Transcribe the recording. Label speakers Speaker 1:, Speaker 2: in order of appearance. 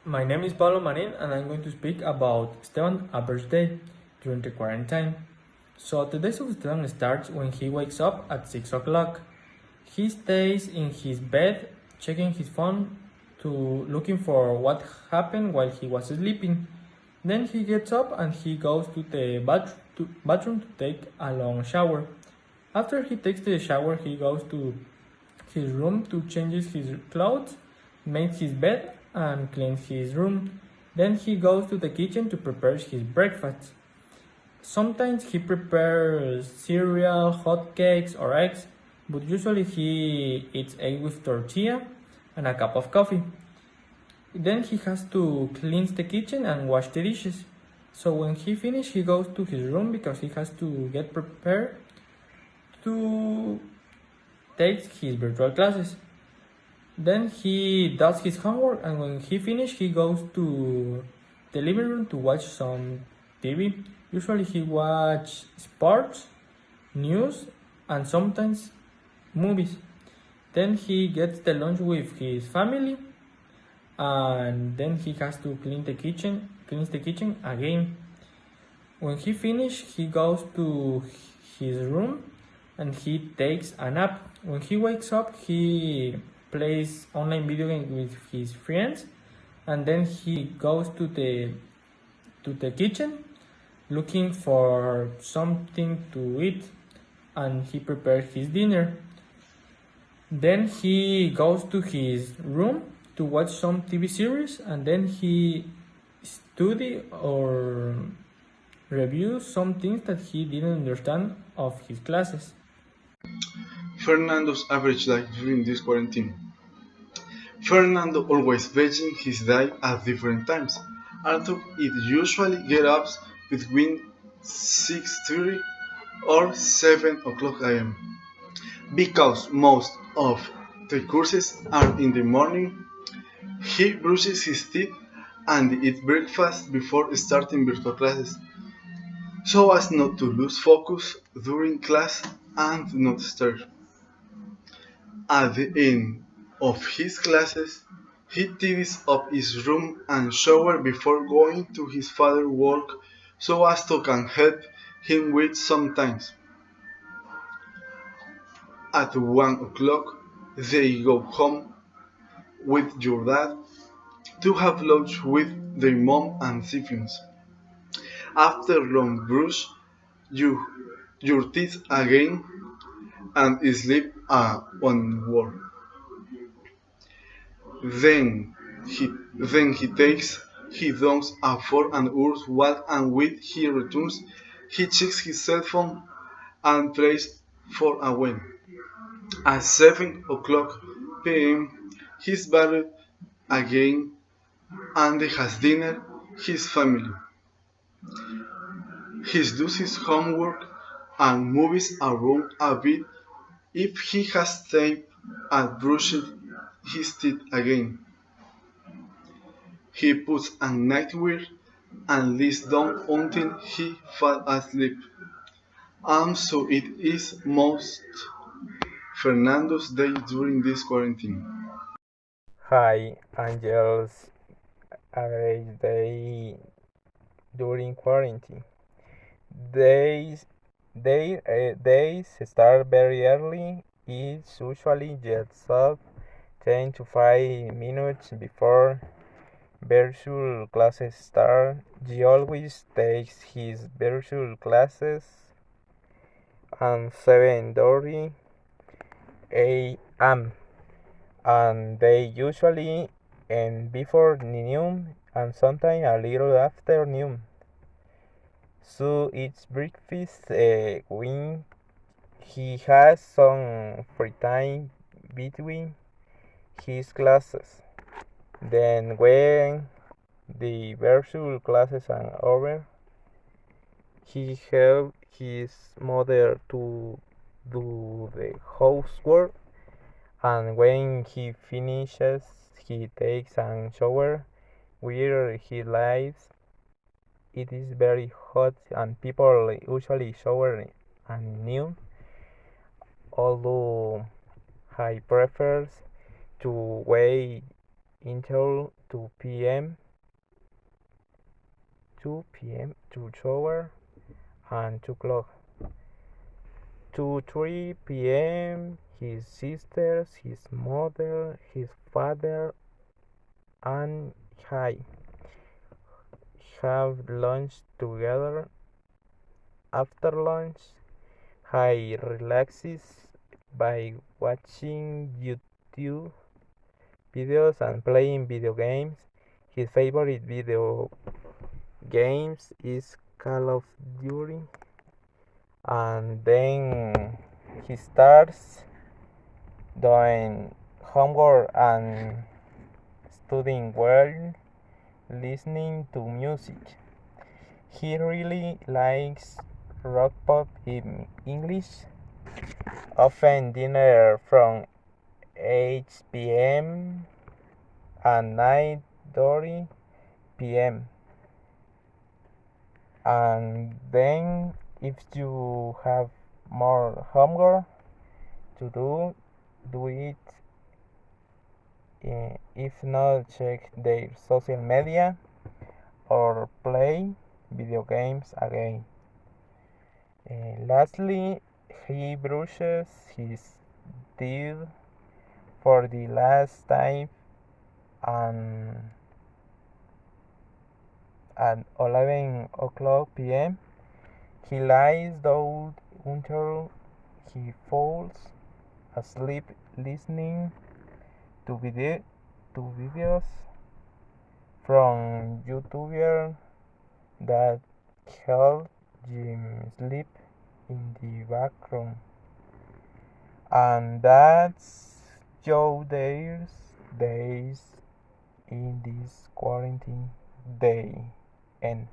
Speaker 1: My name is Pablo Marin and I'm going to speak about Esteban's average day during the quarantine. So the day of Esteban starts when he wakes up at 6 o'clock. He stays in his bed checking his phone to looking for what happened while he was sleeping. Then he gets up and he goes to the bathroom to take a long shower. After he takes the shower, he goes to his room to change his clothes, makes his bed, and cleans his room. Then he goes to the kitchen to prepare his breakfast. Sometimes he prepares cereal, hot cakes, or eggs, but usually he eats egg with tortilla and a cup of coffee. Then he has to clean the kitchen and wash the dishes. So when he finishes, he goes to his room because he has to get prepared to take his virtual classes. Then he does his homework, and when he finishes, he goes to the living room to watch some TV. Usually he watches sports, news, and sometimes movies. Then he gets the lunch with his family, and then he has to cleans the kitchen again. When he finishes, he goes to his room and he takes a nap. When he wakes up, he plays online video games with his friends, and then he goes to the kitchen looking for something to eat, and he prepares his dinner. Then he goes to his room to watch some TV series, and then he study or review some things that he didn't understand of his classes.
Speaker 2: Fernando's average day during this quarantine. Fernando always vegging his day at different times, although it usually gets up between 6:30 or 7 o'clock am. Because most of the courses are in the morning, he brushes his teeth and eats breakfast before starting virtual classes, so as not to lose focus during class and not stare. At the end of his classes, he tidies up his room and shower before going to his father's work so as to can help him with sometimes. At 1 o'clock, they go home with your dad to have lunch with their mom and siblings. After long brush, you your teeth again and sleep on work. Then he takes he does a 4 hours walk and when he returns he checks his cell phone and plays for a while. At 7 o'clock p.m. he's bathed again and has dinner his family. He does his homework and moves around a bit if he has time and brushes his teeth again. He puts on nightwear and lies down until he falls asleep. And so it is most Fernando's day during this quarantine.
Speaker 3: Hi, Angel's average day during quarantine. Days, days start very early. It's usually gets up 10 to 5 minutes before virtual classes start. He always takes his virtual classes at 7:30 a.m. and they usually end before noon and sometimes a little after noon. So it's breakfast when he has some free time between his classes. Then when the virtual classes are over, he helps his mother to do the housework, and when he finishes, he takes a shower where he lives. It is very hot, and people usually shower at noon, although I prefers to wait until 2 p.m. 2 p.m. to shower and 2 o'clock to 3 p.m. His sisters, his mother, his father, and I have lunch together. After lunch, I relaxes by watching YouTube videos and playing video games. His favorite video games is Call of Duty, and then he starts doing homework and studying well, listening to music. He really likes rock pop in English, often dinner from 8 p.m. and 9:30 p.m. And then if you have more homework to do it. If not, check their social media or play video games again. Lastly, he brushes his teeth for the last time and at 11 o'clock p.m. He lies down until he falls asleep listening to videos from YouTubers that help him sleep in the background. And that's your days in this quarantine day. End.